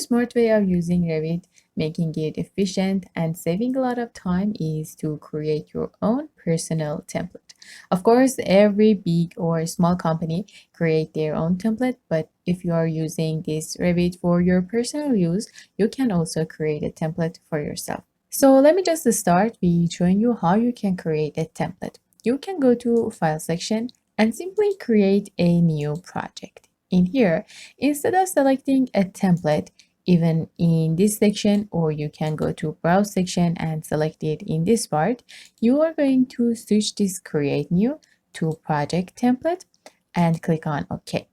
smart way of using Revit, making it efficient and saving a lot of time is to create your own personal template. Of course, every big or small company create their own template, but if you are using this Revit for your personal use, you can also create a template for yourself. So let me just start with showing you how you can create a template. You can go to File section and simply create a new project. In here, instead of selecting a template, even in this section, or you can go to Browse section and select it in this part, you are going to switch this Create New to Project Template and click on OK.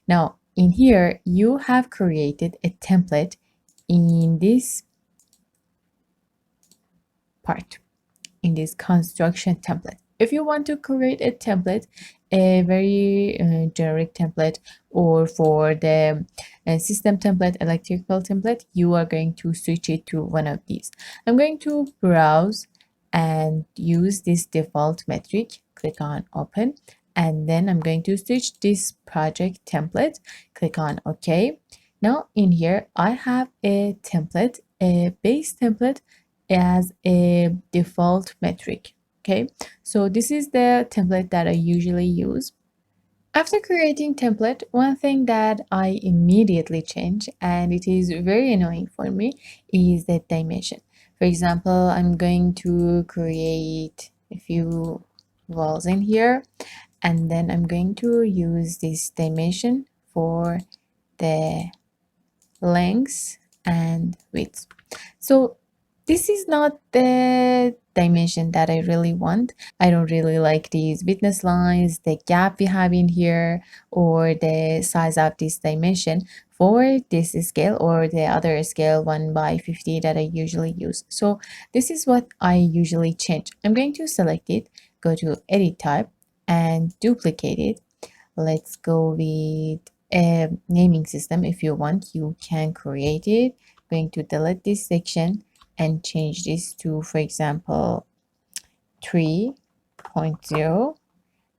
Now, in here, you have created a template in this part, in this construction template. If you want to create a template, a very generic template, or for the system template, electrical template, you are going to switch it to one of these. I'm going to browse and use this default metric, click on open, and then I'm going to switch this project template, click on OK. Now in here, I have a template, a base template as a default metric. Okay, so this is the template that I usually use. After creating template, one thing that I immediately change, and it is very annoying for me, is the dimension. For example, I'm going to create a few walls in here, and then I'm going to use this dimension for the length and width. So this is not the dimension that I really want. I don't really like these witness lines, the gap we have in here, or the size of this dimension for this scale or the other scale 1/50 that I usually use. So this is what I usually change. I'm going to select it, go to edit type and duplicate it. Let's go with a naming system. If you want, you can create it. I'm going to delete this section and change this to, for example, 3.0.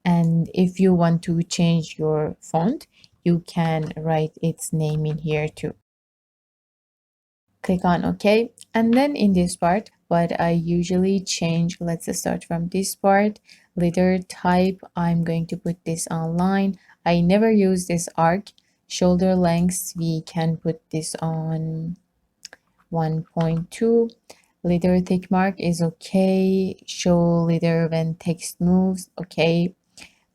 And if you want to change your font, you can write its name in here too. Click on OK. And then in this part, what I usually change, let's start from this part. Letter type, I'm going to put this on line. I never use this arc. Shoulder lengths, we can put this on 1.2. Letter tick mark is okay. Show letter when text moves, okay.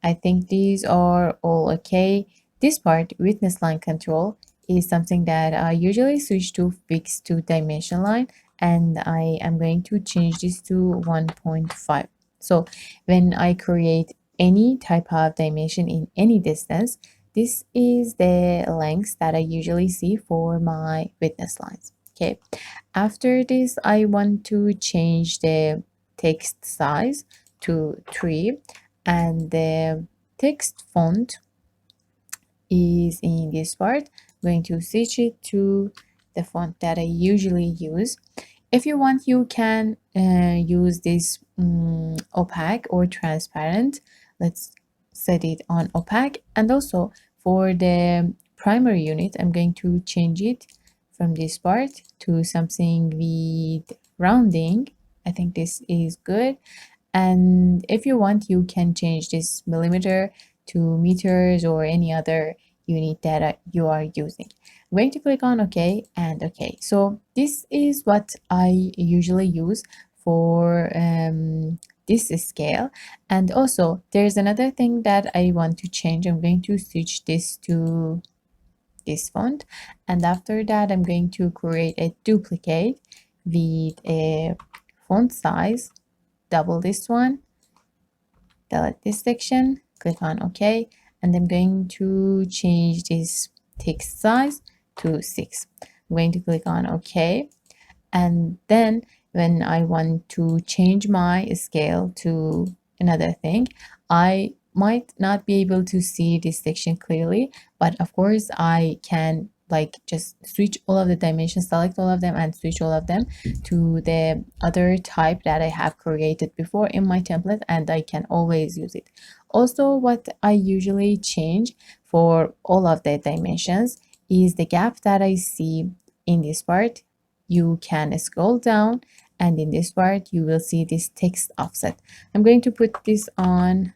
I think these are all okay. This part, witness line control, is something that I usually switch to fixed two-dimension line, and I am going to change this to 1.5. So when I create any type of dimension in any distance, this is the length that I usually see for my witness lines. Okay, after this, I want to change the text size to 3, and the text font is in this part. I'm going to switch it to the font that I usually use. If you want, you can use this opaque or transparent. Let's set it on opaque. And also for the primary unit, I'm going to change it from this part to something with rounding. I think this is good. And if you want, you can change this millimeter to meters or any other unit that you are using. I'm going to click on OK and OK. So this is what I usually use for this scale. And also there's another thing that I want to change. I'm going to switch this to this font, and after that I'm going to create a duplicate with a font size, double this one, delete this section, click on OK, and I'm going to change this text size to 6. I'm going to click on OK, and then when I want to change my scale to another thing, I might not be able to see this section clearly, but of course I can like just switch all of the dimensions, select all of them and switch all of them to the other type that I have created before in my template, and I can always use it. Also, what I usually change for all of the dimensions is the gap that I see in this part, you can scroll down, and in this part, you will see this text offset. I'm going to put this on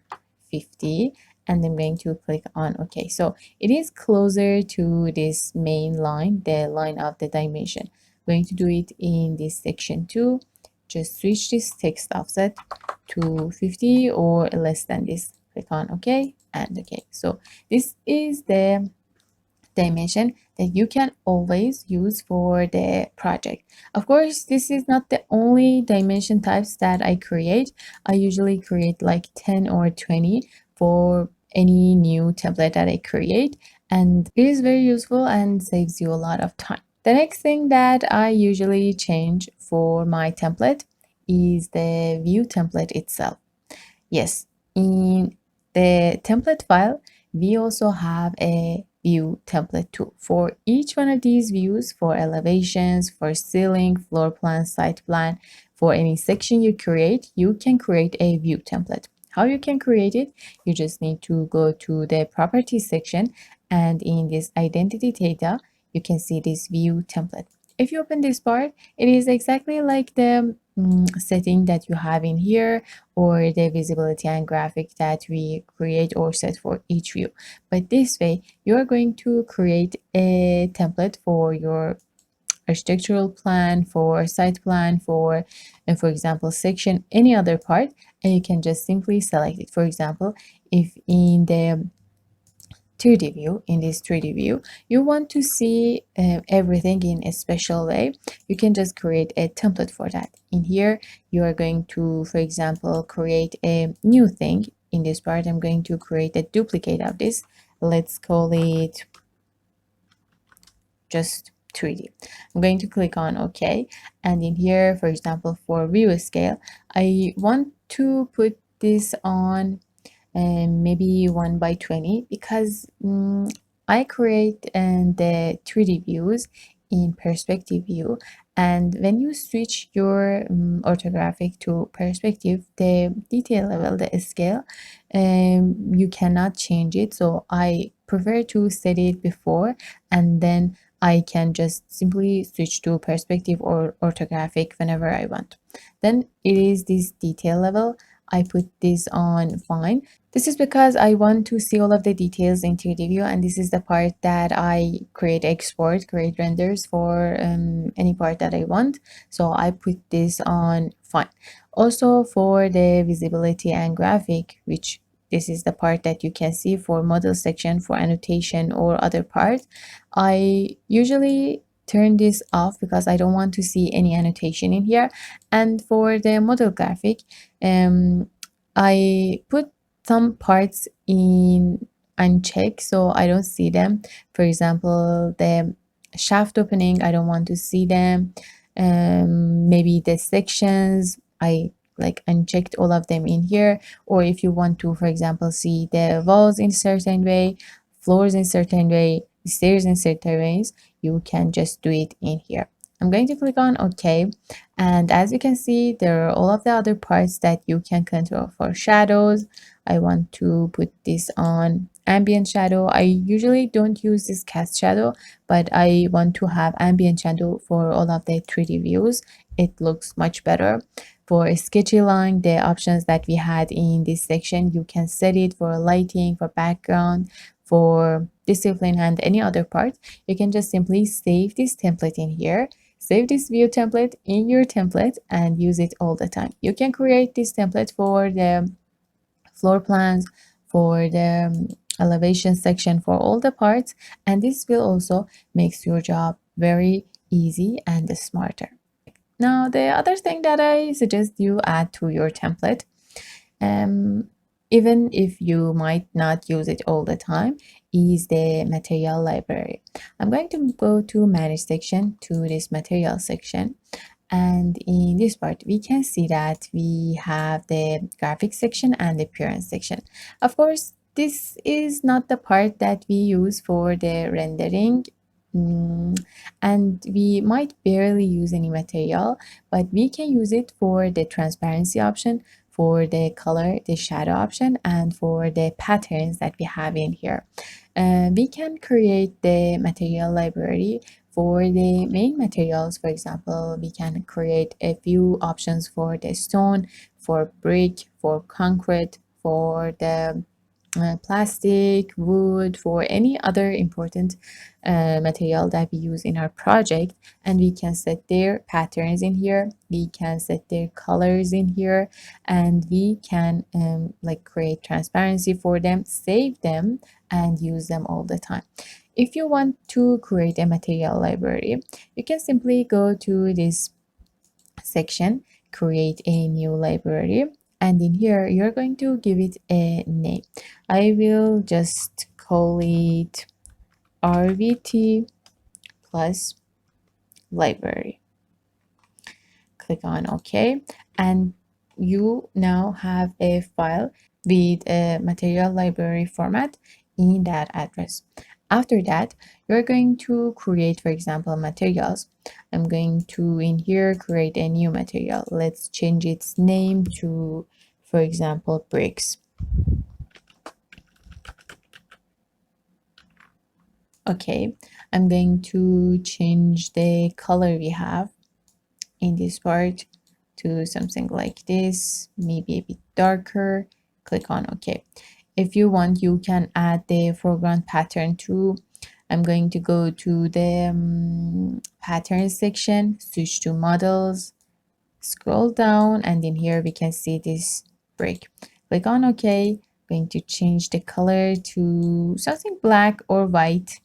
50, and I'm going to click on OK. So it is closer to this main line, the line of the dimension. I'm going to do it in this section too. Just switch this text offset to 50 or less than this. Click on OK and OK. So this is the dimension that you can always use for the project. Of course, this is not the only dimension types that I create. I usually create like 10 or 20 for any new template that I create, and it is very useful and saves you a lot of time. The next thing that I usually change for my template is the view template itself. Yes, in the template file, we also have a view template too. For each one of these views, for elevations, for ceiling, floor plan, site plan, for any section you create, you can create a view template. How you can create it? You just need to go to the properties section, and in this identity data, you can see this view template. If you open this part, it is exactly like the setting that you have in here, or the visibility and graphic that we create or set for each view. But this way, you are going to create a template for your architectural plan, for site plan, for, and for example, section, any other part, and you can just simply select it. For example, if in the 3D view, in this 3D view, you want to see everything in a special way, you can just create a template for that. In here, you are going to, for example, create a new thing. In this part, I'm going to create a duplicate of this. Let's call it just 3D. I'm going to click on OK. And in here, for example, for view scale, I want to put this on and maybe 1 by 20, because I create the 3D views in perspective view, and when you switch your orthographic to perspective, the detail level, the scale, you cannot change it. So I prefer to set it before, and then I can just simply switch to perspective or orthographic whenever I want. Then it is this detail level. I put this on fine. This is because I want to see all of the details in 3D view, and this is the part that I create create renders for any part that I want. So I put this on fine. Also for the visibility and graphic, which this is the part that you can see for model section, for annotation or other parts, I usually turn this off because I don't want to see any annotation in here. And for the model graphic, I put some parts in unchecked so I don't see them. For example, the shaft opening, I don't want to see them. Maybe the sections, I like unchecked all of them in here. Or if you want to, for example, see the walls in certain way, floors in certain way, stairs in certain ways, you can just do it in here. I'm going to click on OK, and as you can see, there are all of the other parts that you can control. For shadows, I want to put this on ambient shadow. I usually don't use this cast shadow, but I want to have ambient shadow for all of the 3D views. It looks much better. For sketchy line, the options that we had in this section, you can set it for lighting, for background, for discipline, and any other part. You can just simply save this template in here. Save this view template in your template and use it all the time. You can create this template for the floor plans, for the elevation section, for all the parts, and this will also makes your job very easy and smarter. Now, the other thing that I suggest you add to your template, um, even if you might not use it all the time, is the material library. I'm going to go to manage section, to this material section, and in this part we can see that we have the graphics section and the appearance section. Of course, this is not the part that we use for the rendering, and we might barely use any material, but we can use it for the transparency option, for the color, the shadow option, and for the patterns that we have in here. We can create the material library For the main materials, for example, we can create a few options for the stone, for brick, for concrete, for the plastic, wood, for any other important material that we use in our project. And we can set their patterns in here, we can set their colors in here, and we can like create transparency for them, save them, and use them all the time. If you want to create a material library, you can simply go to this section, create a new library, and in here you're going to give it a name. I will just call it RVT plus library. Click on OK, and you now have a file with a material library format in that address. After that, you're going to create, for example, materials. I'm going to in here create a new material. Let's change its name to, for example, bricks. Okay, I'm going to change the color we have in this part to something like this, maybe a bit darker. Click on OK. If you want, you can add the foreground pattern too. I'm going to go to the pattern section, switch to models, scroll down, and in here we can see this brick. Click on OK. Going to change the color to something black or white.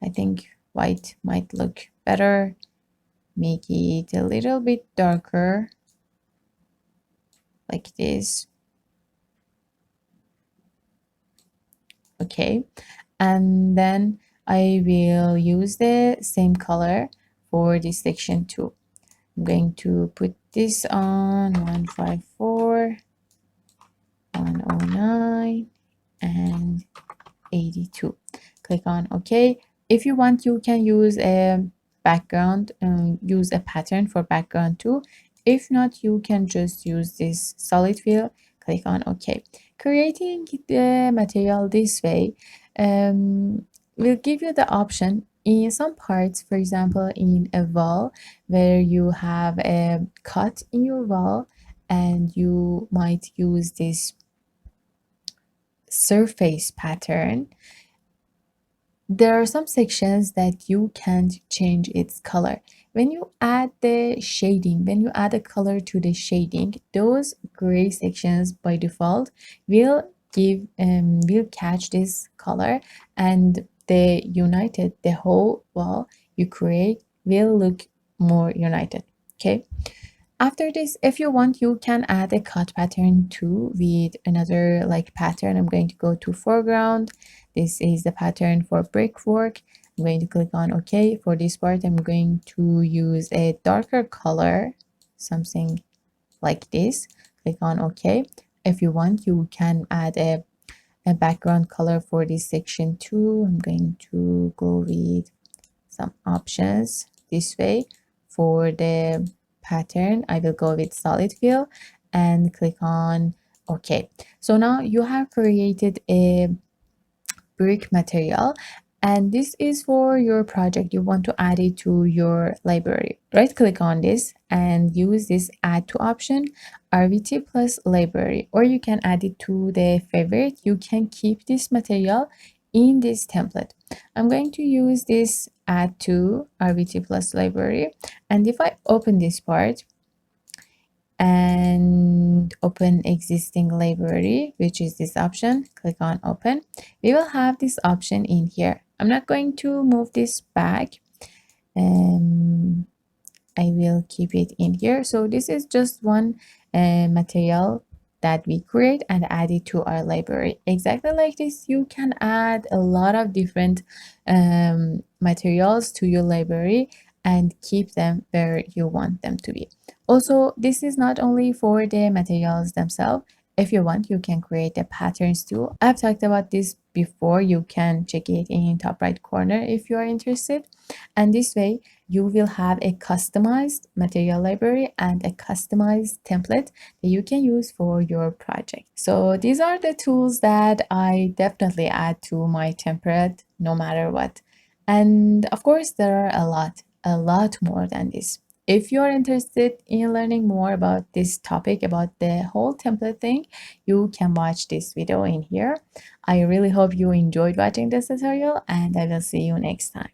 I think white might look better. Make it a little bit darker, like this. Okay, and then I will use the same color for this section too. I'm going to put this on 154, 109, and 82. Click on OK. If you want, you can use a background, use a pattern for background too. If not, you can just use this solid fill. Click on OK. Creating the material this way will give you the option in some parts, for example, in a wall where you have a cut in your wall and you might use this surface pattern. There are some sections that you can't change its color. When you add the shading, when you add a color to the shading, those gray sections by default will catch this color, and the whole wall you create will look more united. Okay. After this, if you want, you can add a cut pattern too with another like pattern. I'm going to go to foreground. This is the pattern for brickwork. I'm going to click on OK. For this part, I'm going to use a darker color, something like this. Click on OK. If you want, you can add a background color for this section too. I'm going to go with some options this way. For the pattern, I will go with solid fill and click on OK. So now you have created a brick material, and this is for your project. You want to add it to your library. Right click on this and use this add to option, RVT plus library, or you can add it to the favorite. You can keep this material in this template. I'm going to use this add to RVT plus library, and if I open this part and open existing library, which is this option, click on open, we will have this option in here. I'm not going to move this back, and I will keep it in here. So this is just one material that we create and add it to our library. Exactly like this, you can add a lot of different materials to your library and keep them where you want them to be. Also, this is not only for the materials themselves. If you want, you can create the patterns too. I've talked about this before. You can check it in top right corner if you are interested. And this way, you will have a customized material library and a customized template that you can use for your project. So these are the tools that I definitely add to my template no matter what. And of course, there are a lot more than this. If you're interested in learning more about this topic, about the whole template thing, you can watch this video in here. I really hope you enjoyed watching this tutorial, and I will see you next time.